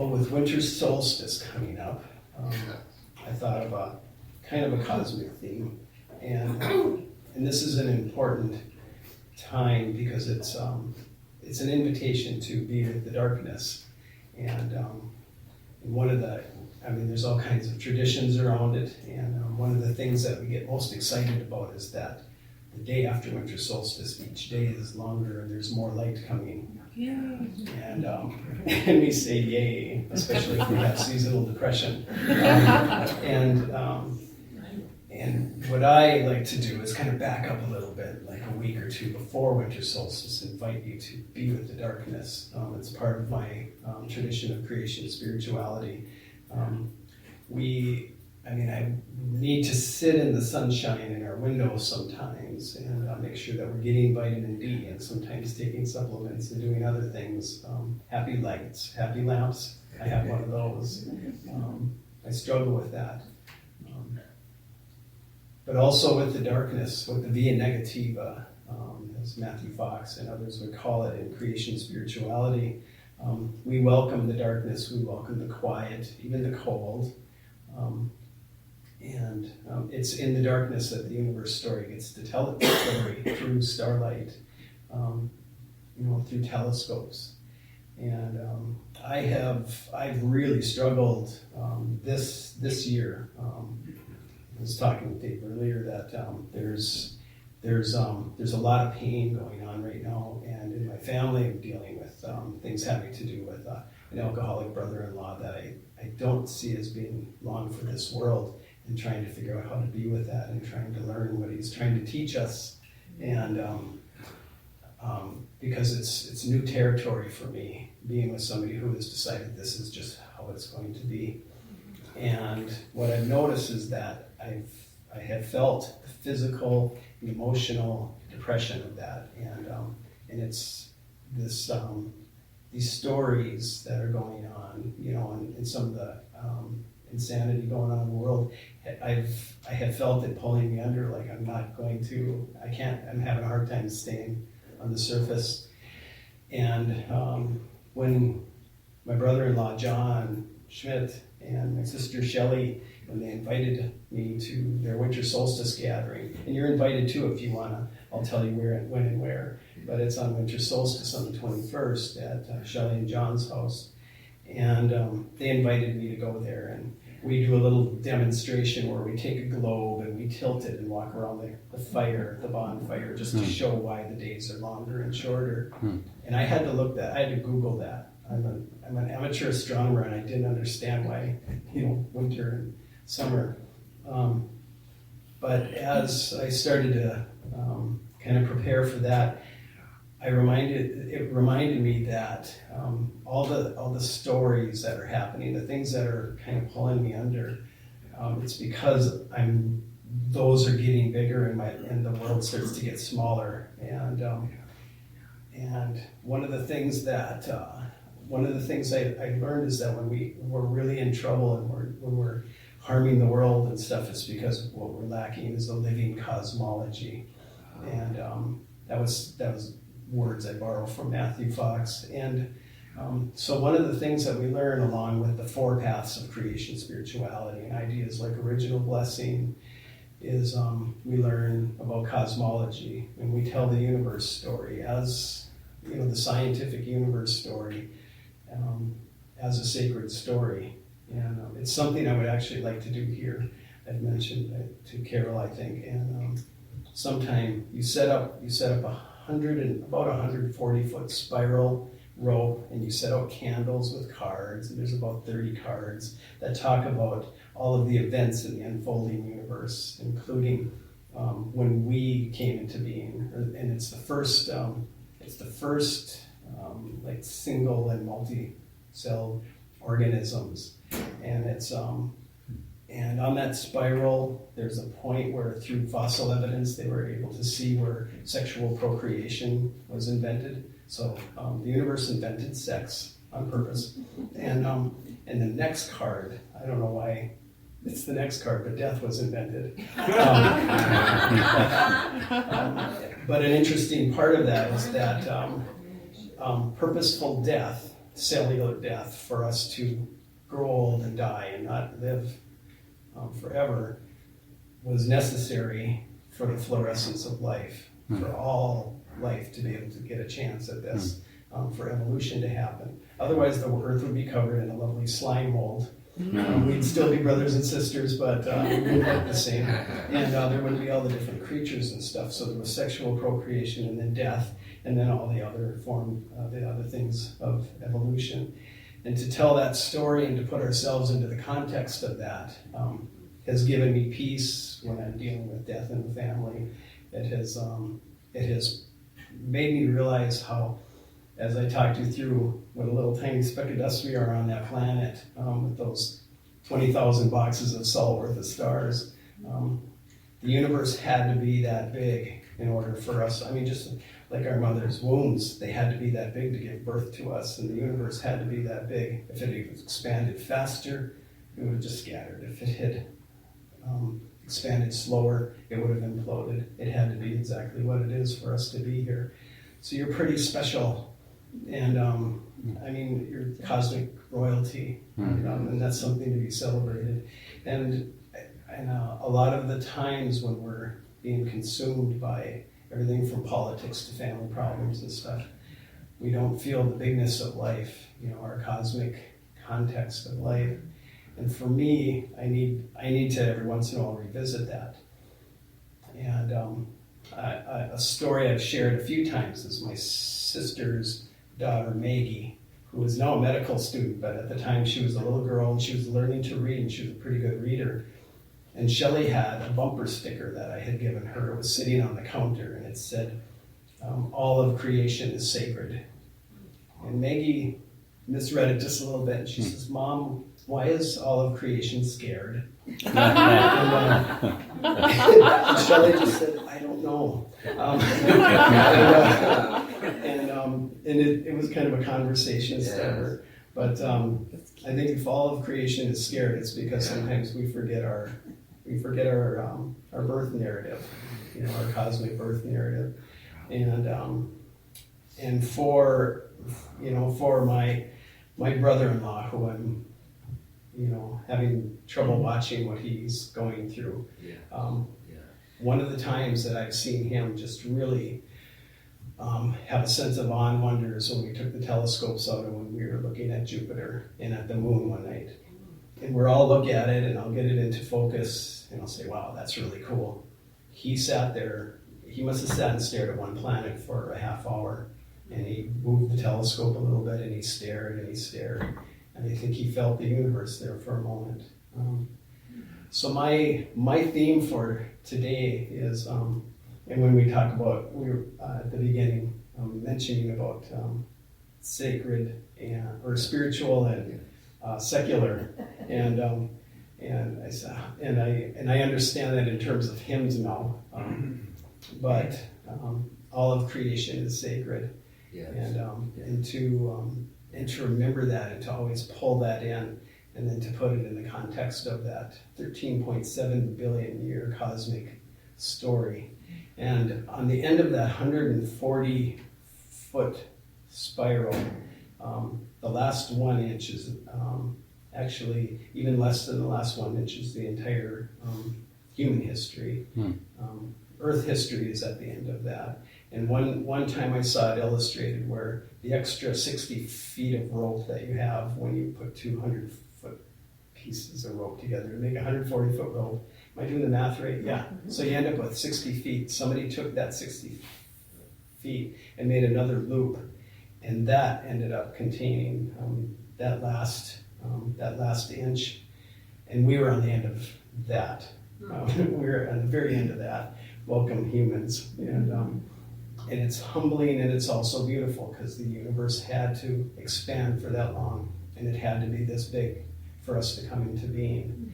Well, with winter solstice coming up, I thought of a kind of a cosmic theme, and this is an important time because it's an invitation to be with the darkness, and one of the, I mean, there's all kinds of traditions around it, and one of the things that we get most excited about is that the day after winter solstice, each day is longer and there's more light coming. Yay. And we say yay, especially if we have seasonal depression. And what I like to do is kind of back up a little bit, like a week or two before winter solstice, invite you to be with the darkness. It's part of my tradition of creation spirituality. I need to sit in the sunshine in our windows sometimes and make sure that we're getting vitamin D and sometimes taking supplements and doing other things. Happy lights, happy lamps. I have one of those. I struggle with that. But also with the darkness, with the via negativa, as Matthew Fox and others would call it in creation spirituality. We welcome the darkness, we welcome the quiet, even the cold. And it's in the darkness that the universe story gets to tell its story through starlight, through telescopes. And I've really struggled this year. I was talking with Dave earlier that there's a lot of pain going on right now, and in my family I'm dealing with things having to do with an alcoholic brother-in-law that I don't see as being long for this world, and trying to figure out how to be with that and trying to learn what he's trying to teach us, and because it's new territory for me, being with somebody who has decided this is just how it's going to be. And what I've noticed is that I have felt the physical, the emotional depression of that, and it's this these stories that are going on, and some of the insanity going on in the world. I have felt it pulling me under, like I'm having a hard time staying on the surface. And when my brother-in-law John Schmidt and my sister Shelley, when they invited me to their winter solstice gathering, and you're invited too if you wanna, I'll tell you where, when and where, but it's on winter solstice on the 21st at Shelley and John's house. And they invited me to go there, and we do a little demonstration where we take a globe and we tilt it and walk around the fire, the bonfire, just to show why the days are longer and shorter. And I had to Google that. I'm an amateur astronomer, and I didn't understand why, winter and summer. But as I started to kind of prepare for that, it reminded me that all the stories that are happening, the things that are kind of pulling me under, it's because those are getting bigger and the world starts to get smaller. And one of the things I learned is that when we're really in trouble and when we're harming the world and stuff, it's because what we're lacking is a living cosmology. And that was words I borrow from Matthew Fox. And so one of the things that we learn along with the 4 paths of creation spirituality and ideas like original blessing is we learn about cosmology, and we tell the universe story as the scientific universe story as a sacred story. And it's something I would actually like to do here. I've mentioned it to Carol, I think, and sometime you set up about 140-foot spiral rope, and you set out candles with cards, and there's about 30 cards that talk about all of the events in the unfolding universe, including when we came into being, and it's the first like single and multi-celled organisms, and it's and on that spiral, there's a point where through fossil evidence they were able to see where sexual procreation was invented. So the universe invented sex on purpose. And the next card, I don't know why it's the next card, but death was invented. But an interesting part of that is that purposeful death cellular death, for us to grow old and die and not live forever, was necessary for the fluorescence of life, for all life to be able to get a chance at this, for evolution to happen. Otherwise, the earth would be covered in a lovely slime mold. We'd still be brothers and sisters, but we wouldn't look the same. And there wouldn't be all the different creatures and stuff. So there was sexual procreation, and then death, and then all the other the other things of evolution. And to tell that story and to put ourselves into the context of that has given me peace when I'm dealing with death in the family. It has made me realize how, as I talked you through what a little tiny speck of dust we are on that planet, with those 20,000 boxes of salt worth of stars, the universe had to be that big in order for us. I mean, just like our mother's wombs, they had to be that big to give birth to us, and the universe had to be that big. If it had expanded faster, it would have just scattered. If it had expanded slower, it would have imploded. It had to be exactly what it is for us to be here. So you're pretty special, and I mean, you're cosmic royalty, and that's something to be celebrated. And a lot of the times when we're being consumed by everything from politics to family problems and stuff, we don't feel the bigness of life, our cosmic context of life. And for me, I need to every once in a while revisit that. And a story I've shared a few times is my sister's daughter, Maggie, who is now a medical student, but at the time she was a little girl and she was learning to read, and she was a pretty good reader. And Shelley had a bumper sticker that I had given her. It was sitting on the counter, and it said, "All of creation is sacred." And Maggie misread it just a little bit, and she says, "Mom, why is all of creation scared?" And Shelley just said, "I don't know." And it was kind of a conversation starter. But I think if all of creation is scared, it's because sometimes we forget our birth narrative, our cosmic birth narrative, and for my brother-in-law, who I'm having trouble watching what he's going through. One of the times that I've seen him just really have a sense of awe and wonder is when we took the telescopes out and when we were looking at Jupiter and at the moon one night. And we're all look at it, and I'll get it into focus, and I'll say, "Wow, that's really cool." He sat there, he must have sat and stared at one planet for a half hour, and he moved the telescope a little bit, and he stared, and he stared. And I think he felt the universe there for a moment. So my theme for today is, and when we talk about, we were at the beginning mentioning about sacred or spiritual and secular, and I said, and I understand that in terms of hymns now, but all of creation is sacred, and to remember that and to always pull that in, and then to put it in the context of that 13.7 billion year cosmic story. And on the end of that 140 foot spiral, the last 1 inch is actually even less than the last 1 inch is the entire human history. Earth history is at the end of that. And one time I saw it illustrated where the extra 60 feet of rope that you have when you put 200 foot pieces of rope together to make a 140 foot rope. Am I doing the math right? Yeah. So you end up with 60 feet. Somebody took that 60 feet and made another loop, and that ended up containing that last inch, and we were on the end of that. We were at the very end of that. Welcome, humans. And it's humbling, and it's also beautiful because the universe had to expand for that long, and it had to be this big for us to come into being.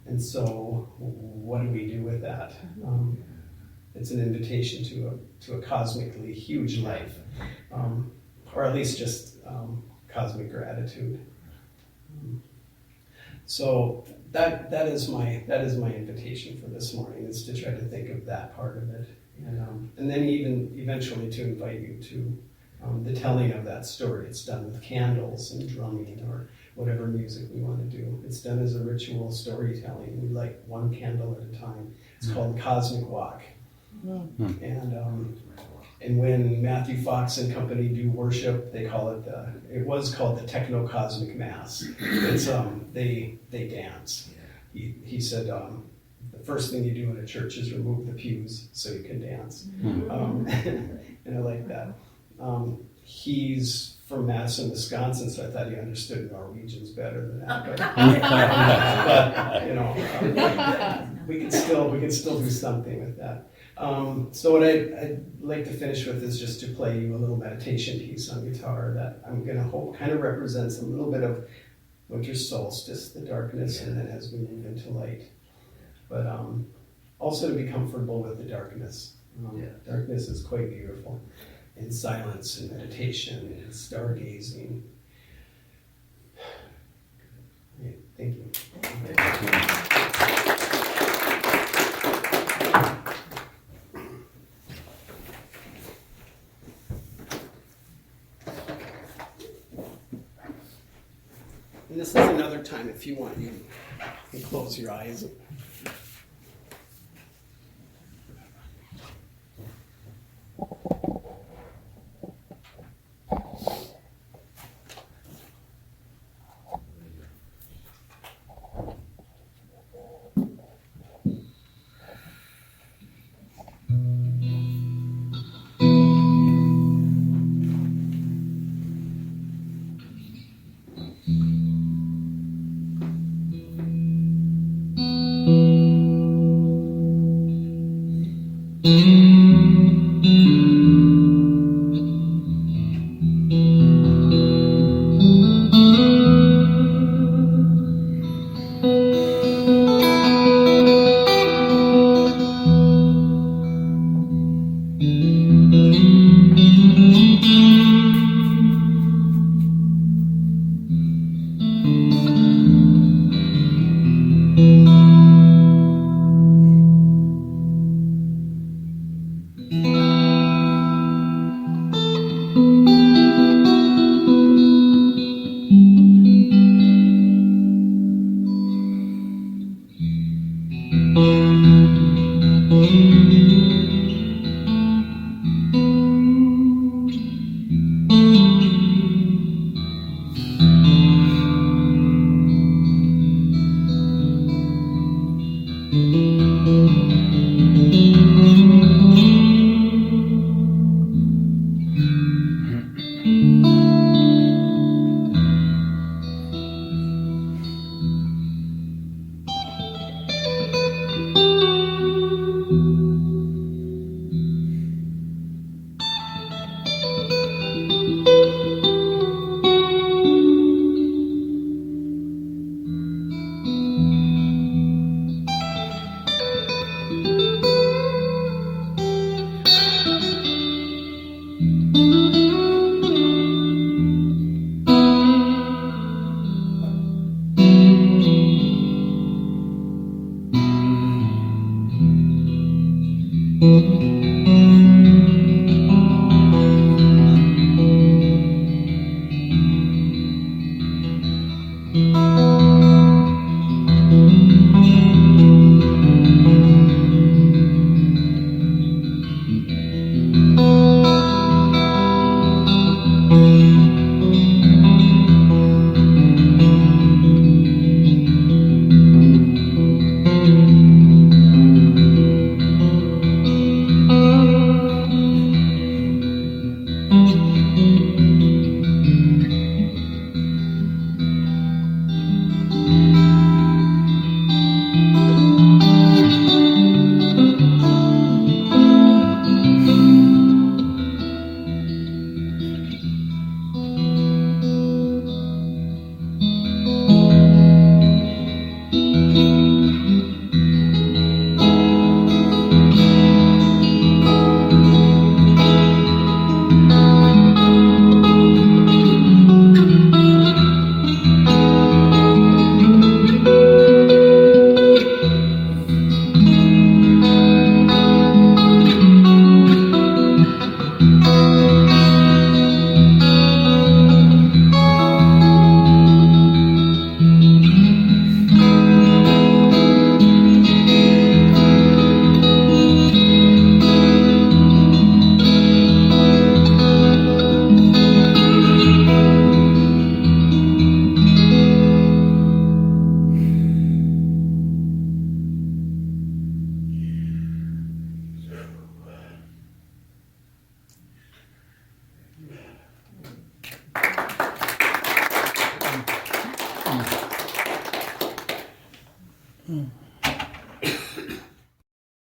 And so what do we do with that? It's an invitation to a cosmically huge life, or at least just cosmic gratitude. So that is my invitation for this morning, is to try to think of that part of it, and then even eventually to invite you the telling of that story. It's done with candles and drumming or whatever music we want to do. It's done as a ritual storytelling. We light one candle at a time. It's called Cosmic Walk. And when Matthew Fox and company do worship, they call it it was called the Techno-Cosmic Mass. It's, they dance. He said, the first thing you do in a church is remove the pews so you can dance. And I like that. He's from Madison, Wisconsin, so I thought he understood Norwegians better than that. But you know, we can still do something with that. So what I'd like to finish with is just to play you a little meditation piece on guitar that I'm going to hope kind of represents a little bit of winter solstice, the darkness, and then as we move into light. But also to be comfortable with the darkness. Darkness is quite beautiful. And silence and meditation and stargazing. Yeah, thank you. And this is another time, if you want, you can close your eyes. Mm-hmm.